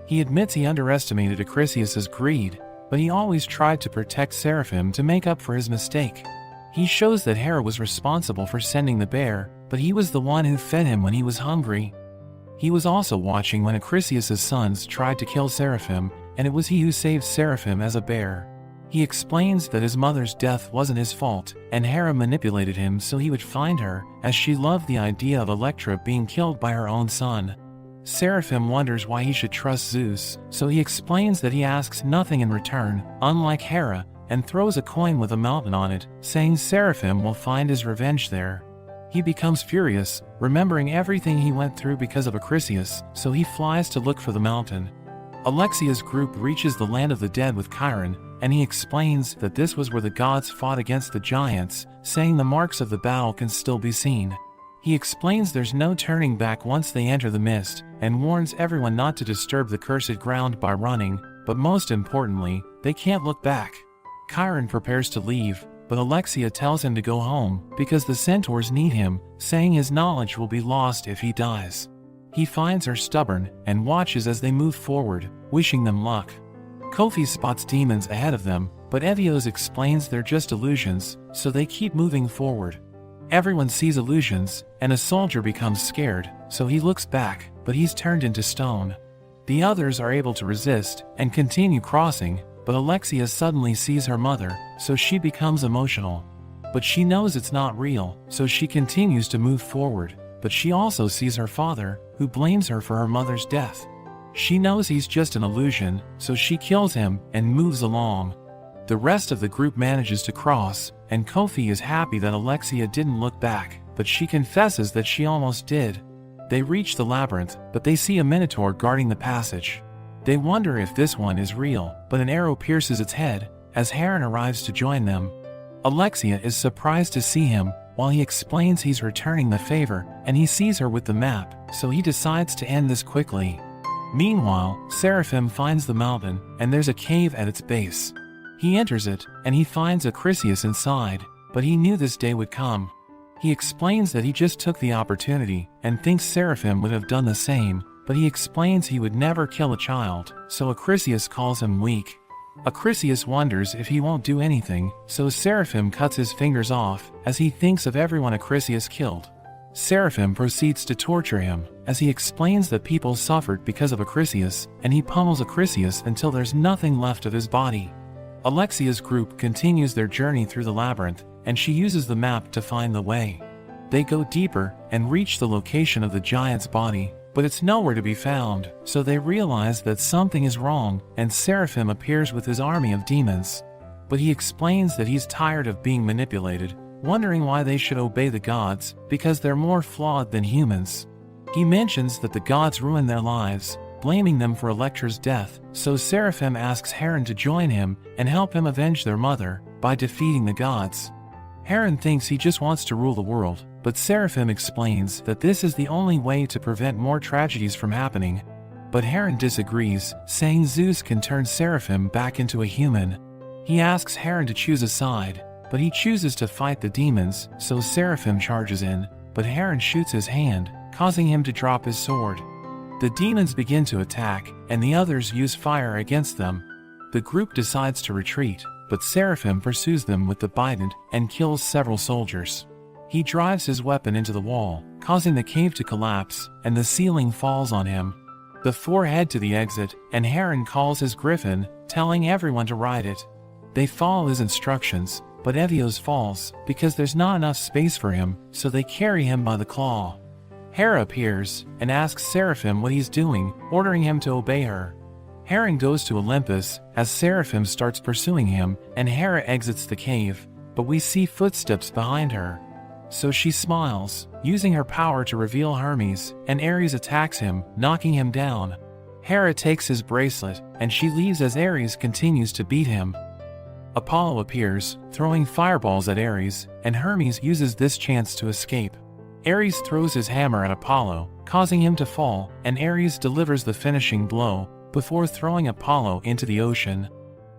He admits he underestimated Acrisius's greed, but he always tried to protect Seraphim to make up for his mistake. He shows that Hera was responsible for sending the bear, but he was the one who fed him when he was hungry. He was also watching when Acrisius's sons tried to kill Seraphim, and it was he who saved Seraphim as a bear. He explains that his mother's death wasn't his fault, and Hera manipulated him so he would find her, as she loved the idea of Electra being killed by her own son. Seraphim wonders why he should trust Zeus, so he explains that he asks nothing in return, unlike Hera, and throws a coin with a mountain on it, saying Seraphim will find his revenge there. He becomes furious, remembering everything he went through because of Acrisius, so he flies to look for the mountain. Alexia's group reaches the land of the dead with Chiron, and he explains that this was where the gods fought against the giants, saying the marks of the battle can still be seen. He explains there's no turning back once they enter the mist, and warns everyone not to disturb the cursed ground by running, but most importantly, they can't look back. Chiron prepares to leave, but Alexia tells him to go home, because the centaurs need him, saying his knowledge will be lost if he dies. He finds her stubborn, and watches as they move forward, wishing them luck. Kofi spots demons ahead of them, but Evios explains they're just illusions, so they keep moving forward. Everyone sees illusions, and a soldier becomes scared, so he looks back, but he's turned into stone. The others are able to resist, and continue crossing, but Alexia suddenly sees her mother, so she becomes emotional. But she knows it's not real, so she continues to move forward. But she also sees her father, who blames her for her mother's death. She knows he's just an illusion, so she kills him and moves along. The rest of the group manages to cross, and Kofi is happy that Alexia didn't look back, but she confesses that she almost did. They reach the labyrinth, but they see a minotaur guarding the passage. They wonder if this one is real, but an arrow pierces its head, as Heron arrives to join them. Alexia is surprised to see him, while he explains he's returning the favor, and he sees her with the map, so he decides to end this quickly. Meanwhile, Seraphim finds the mountain, and there's a cave at its base. He enters it, and he finds Acrisius inside, but he knew this day would come. He explains that he just took the opportunity, and thinks Seraphim would have done the same, but he explains he would never kill a child, so Acrisius calls him weak. Acrisius wonders if he won't do anything, so Seraphim cuts his fingers off, as he thinks of everyone Acrisius killed. Seraphim proceeds to torture him, as he explains that people suffered because of Acrisius, and he pummels Acrisius until there's nothing left of his body. Alexia's group continues their journey through the labyrinth, and she uses the map to find the way. They go deeper, and reach the location of the giant's body, but it's nowhere to be found, so they realize that something is wrong, and Seraphim appears with his army of demons. But he explains that he's tired of being manipulated, wondering why they should obey the gods, because they're more flawed than humans. He mentions that the gods ruin their lives, blaming them for Electra's death, so Seraphim asks Heron to join him and help him avenge their mother by defeating the gods. Heron thinks he just wants to rule the world, but Seraphim explains that this is the only way to prevent more tragedies from happening. But Heron disagrees, saying Zeus can turn Seraphim back into a human. He asks Heron to choose a side, but he chooses to fight the demons, so Seraphim charges in, but Heron shoots his hand, causing him to drop his sword. The demons begin to attack, and the others use fire against them. The group decides to retreat, but Seraphim pursues them with the bident and kills several soldiers. He drives his weapon into the wall, causing the cave to collapse, and the ceiling falls on him. The four head to the exit, and Heron calls his griffin, telling everyone to ride it. They follow his instructions, but Evios falls, because there's not enough space for him, so they carry him by the claw. Hera appears, and asks Seraphim what he's doing, ordering him to obey her. Heron goes to Olympus, as Seraphim starts pursuing him, and Hera exits the cave, but we see footsteps behind her. So she smiles, using her power to reveal Hermes, and Ares attacks him, knocking him down. Hera takes his bracelet, and she leaves as Ares continues to beat him. Apollo appears, throwing fireballs at Ares, and Hermes uses this chance to escape. Ares throws his hammer at Apollo, causing him to fall, and Ares delivers the finishing blow, before throwing Apollo into the ocean.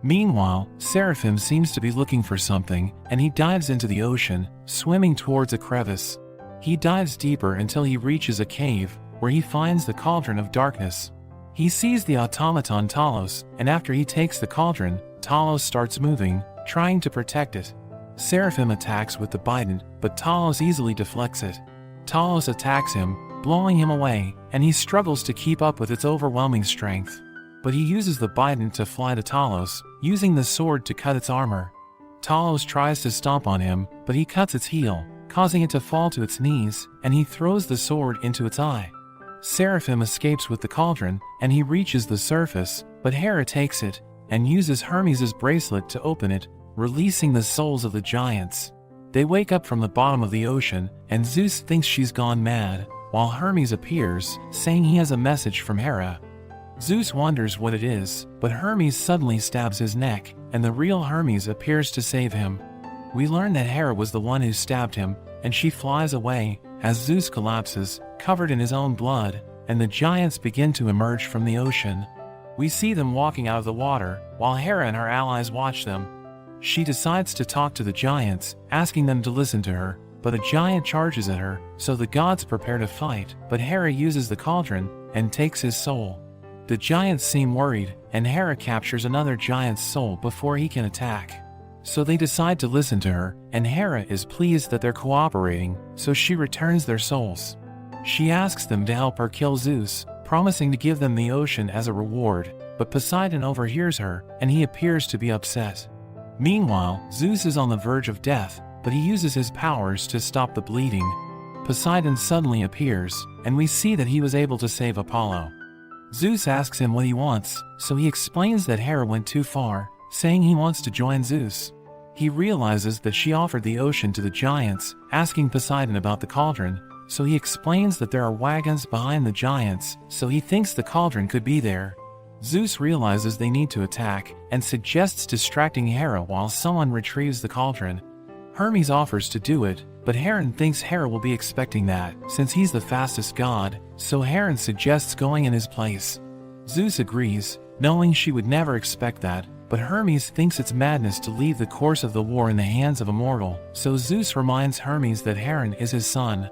Meanwhile, Seraphim seems to be looking for something, and he dives into the ocean, swimming towards a crevice. He dives deeper until he reaches a cave, where he finds the cauldron of darkness. He sees the automaton Talos, and after he takes the cauldron, Talos starts moving, trying to protect it. Seraphim attacks with the bident, but Talos easily deflects it. Talos attacks him, blowing him away, and he struggles to keep up with its overwhelming strength. But he uses the bident to fly to Talos, using the sword to cut its armor. Talos tries to stomp on him, but he cuts its heel, causing it to fall to its knees, and he throws the sword into its eye. Seraphim escapes with the cauldron, and he reaches the surface, but Hera takes it, and uses Hermes' bracelet to open it, releasing the souls of the giants. They wake up from the bottom of the ocean, and Zeus thinks she's gone mad, while Hermes appears, saying he has a message from Hera. Zeus wonders what it is, but Hermes suddenly stabs his neck, and the real Hermes appears to save him. We learn that Hera was the one who stabbed him, and she flies away, as Zeus collapses, covered in his own blood, and the giants begin to emerge from the ocean. We see them walking out of the water, while Hera and her allies watch them. She decides to talk to the giants, asking them to listen to her, but a giant charges at her, so the gods prepare to fight, but Hera uses the cauldron, and takes his soul. The giants seem worried, and Hera captures another giant's soul before he can attack. So they decide to listen to her, and Hera is pleased that they're cooperating, so she returns their souls. She asks them to help her kill Zeus, promising to give them the ocean as a reward, but Poseidon overhears her, and he appears to be upset. Meanwhile, Zeus is on the verge of death, but he uses his powers to stop the bleeding. Poseidon suddenly appears, and we see that he was able to save Apollo. Zeus asks him what he wants, so he explains that Hera went too far, saying he wants to join Zeus. He realizes that she offered the ocean to the giants, asking Poseidon about the cauldron, so he explains that there are wagons behind the giants, so he thinks the cauldron could be there. Zeus realizes they need to attack, and suggests distracting Hera while someone retrieves the cauldron. Hermes offers to do it, but Hera thinks Hera will be expecting that, since he's the fastest god, so Hera suggests going in his place. Zeus agrees, knowing she would never expect that, but Hermes thinks it's madness to leave the course of the war in the hands of a mortal, so Zeus reminds Hermes that Hera is his son.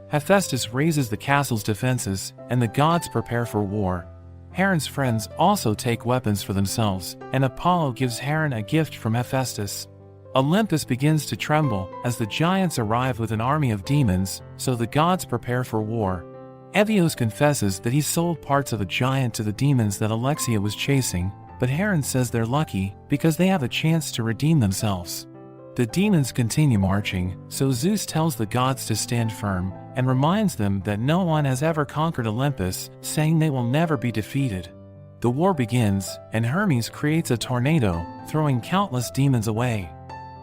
Hephaestus raises the castle's defenses, and the gods prepare for war. Hera's friends also take weapons for themselves, and Apollo gives Hera a gift from Hephaestus. Olympus begins to tremble as the giants arrive with an army of demons, so the gods prepare for war. Evios confesses that he sold parts of a giant to the demons that Alexia was chasing, but Hera says they're lucky because they have a chance to redeem themselves. The demons continue marching, so Zeus tells the gods to stand firm, and reminds them that no one has ever conquered Olympus, saying they will never be defeated. The war begins, and Hermes creates a tornado, throwing countless demons away.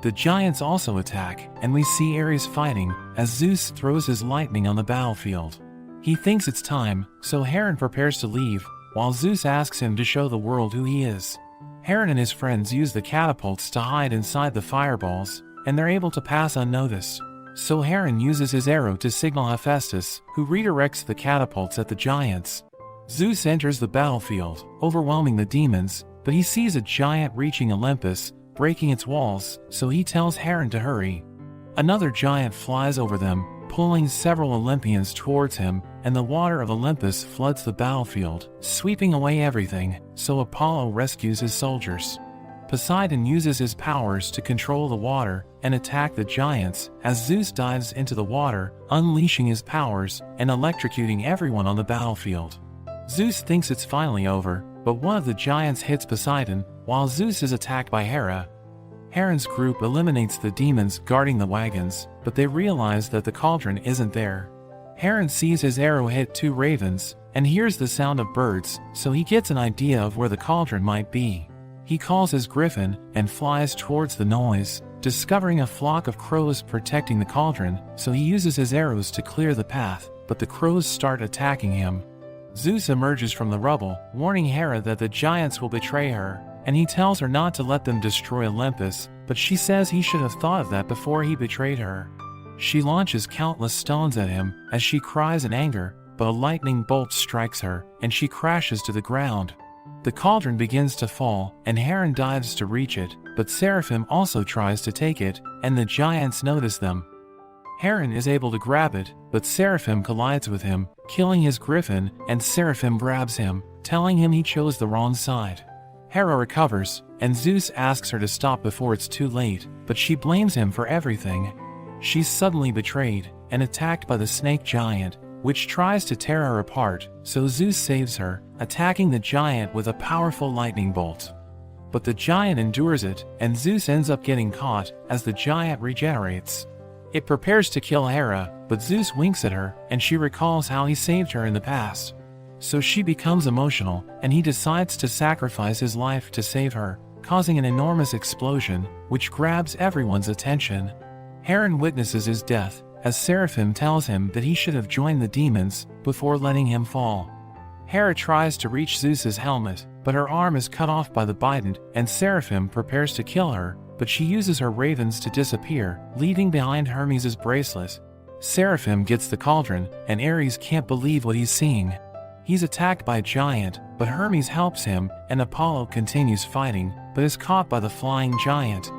The giants also attack, and we see Ares fighting, as Zeus throws his lightning on the battlefield. He thinks it's time, so Hera prepares to leave, while Zeus asks him to show the world who he is. Hera and his friends use the catapults to hide inside the fireballs, and they're able to pass unnoticed. So Hera uses his arrow to signal Hephaestus, who redirects the catapults at the giants. Zeus enters the battlefield, overwhelming the demons, but he sees a giant reaching Olympus, breaking its walls, so he tells Hera to hurry. Another giant flies over them, pulling several Olympians towards him, and the water of Olympus floods the battlefield, sweeping away everything, so Apollo rescues his soldiers. Poseidon uses his powers to control the water and attack the giants as Zeus dives into the water, unleashing his powers and electrocuting everyone on the battlefield. Zeus thinks it's finally over, but one of the giants hits Poseidon, while Zeus is attacked by Hera. Hera's group eliminates the demons guarding the wagons, but they realize that the cauldron isn't there. Hera sees his arrow hit two ravens, and hears the sound of birds, so he gets an idea of where the cauldron might be. He calls his griffin, and flies towards the noise, discovering a flock of crows protecting the cauldron, so he uses his arrows to clear the path, but the crows start attacking him. Zeus emerges from the rubble, warning Hera that the giants will betray her, and he tells her not to let them destroy Olympus, but she says he should have thought of that before he betrayed her. She launches countless stones at him, as she cries in anger, but a lightning bolt strikes her, and she crashes to the ground. The cauldron begins to fall, and Hera dives to reach it, but Seraphim also tries to take it, and the giants notice them. Hera is able to grab it, but Seraphim collides with him, killing his griffin, and Seraphim grabs him, telling him he chose the wrong side. Hera recovers, and Zeus asks her to stop before it's too late, but she blames him for everything. She's suddenly betrayed, and attacked by the snake giant, which tries to tear her apart, so Zeus saves her, attacking the giant with a powerful lightning bolt. But the giant endures it, and Zeus ends up getting caught, as the giant regenerates. It prepares to kill Hera, but Zeus winks at her, and she recalls how he saved her in the past. So she becomes emotional, and he decides to sacrifice his life to save her, causing an enormous explosion, which grabs everyone's attention. Hera witnesses his death, as Seraphim tells him that he should have joined the demons before letting him fall. Hera tries to reach Zeus's helmet, but her arm is cut off by the bident, and Seraphim prepares to kill her, but she uses her ravens to disappear, leaving behind Hermes' bracelet. Seraphim gets the cauldron, and Ares can't believe what he's seeing. He's attacked by a giant, but Hermes helps him, and Apollo continues fighting, but is caught by the flying giant.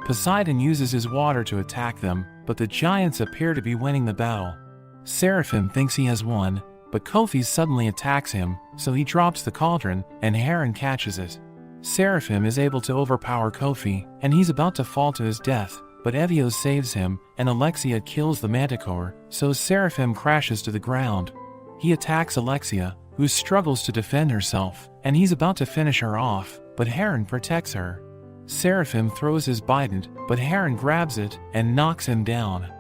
Poseidon uses his water to attack them, but the giants appear to be winning the battle. Seraphim thinks he has won, but Kofi suddenly attacks him, so he drops the cauldron, and Hera catches it. Seraphim is able to overpower Kofi, and he's about to fall to his death, but Evios saves him, and Alexia kills the manticore, so Seraphim crashes to the ground. He attacks Alexia, who struggles to defend herself, and he's about to finish her off, but Hera protects her. Seraphim throws his bident, but Heron grabs it and knocks him down.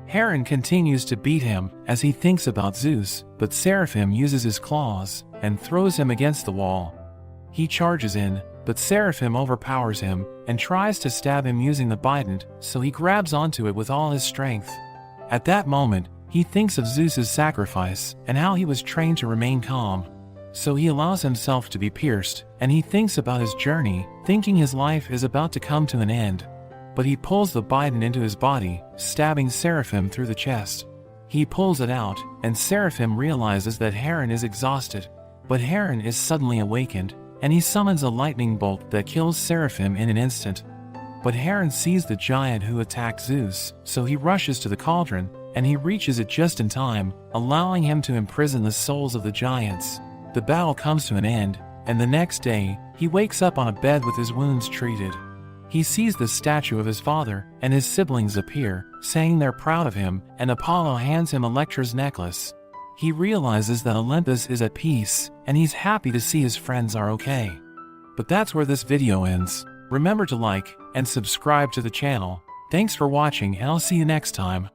Heron continues to beat him as he thinks about Zeus, but Seraphim uses his claws and throws him against the wall. He charges in, but Seraphim overpowers him and tries to stab him using the bident, so he grabs onto it with all his strength. At that moment, he thinks of Zeus's sacrifice and how he was trained to remain calm. So he allows himself to be pierced, and he thinks about his journey, thinking his life is about to come to an end. But he pulls the bident into his body, stabbing Seraphim through the chest. He pulls it out, and Seraphim realizes that Heron is exhausted. But Heron is suddenly awakened, and he summons a lightning bolt that kills Seraphim in an instant. But Heron sees the giant who attacked Zeus, so he rushes to the cauldron, and he reaches it just in time, allowing him to imprison the souls of the giants. The battle comes to an end, and the next day, he wakes up on a bed with his wounds treated. He sees the statue of his father, and his siblings appear, saying they're proud of him, and Apollo hands him Electra's necklace. He realizes that Olympus is at peace, and he's happy to see his friends are okay. But that's where this video ends. Remember to like and subscribe to the channel. Thanks for watching, and I'll see you next time.